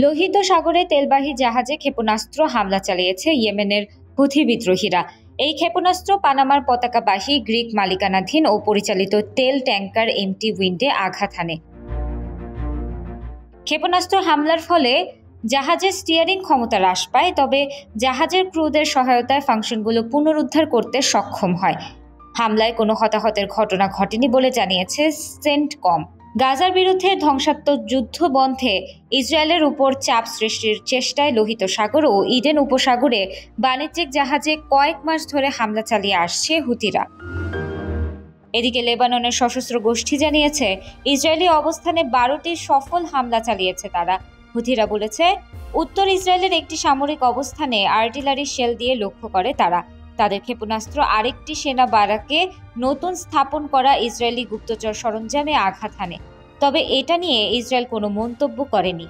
লোহিত সাগরে তেলবাহী জাহাজে ক্ষেপণাস্ত্র হামলা চালিয়েছে ইয়েমেনের হুথি বিদ্রোহীরা। এই ক্ষেপণাস্ত্র পানামার পতাকাবাহী গ্রিক মালিকানাধীন ও পরিচালিত তেল ট্যাঙ্কার এমটি উইন্ডে আঘাত হানে। ক্ষেপণাস্ত্র হামলার ফলে জাহাজের স্টিয়ারিং ক্ষমতা হ্রাস পায়, তবে জাহাজের ক্রুদের সহায়তায় ফাংশনগুলো পুনরুদ্ধার করতে সক্ষম হয়। হামলায় কোনো হতাহতের ঘটনা ঘটেনি বলে জানিয়েছে সেন্টকম। গাজার বিরুদ্ধে ধ্বংসাত্মক যুদ্ধ বন্ধে ইসরায়েলের উপর চাপ সৃষ্টির চেষ্টায় লোহিত সাগর ও ইডেন উপসাগরে বাণিজ্যিক জাহাজে কয়েক মাস ধরে হামলা চালিয়ে আসছে হুতিরা। এদিকে লেবাননের সশস্ত্র গোষ্ঠী জানিয়েছে, ইসরায়েলি অবস্থানে 12টি সফল হামলা চালিয়েছে তারা। হুথিরা বলেছে, উত্তর ইসরায়েলের একটি সামরিক অবস্থানে আর্টিলারি শেল দিয়ে লক্ষ্য করে তারা। তাদের ক্ষেপণাস্ত্র আরেকটি সেনা বারাকে নতুন স্থাপন করা ইসরায়েলি গুপ্তচর সরঞ্জামে আঘাত হানে। তবে এটা নিয়ে ইসরায়েল কোনো মন্তব্য করেনি।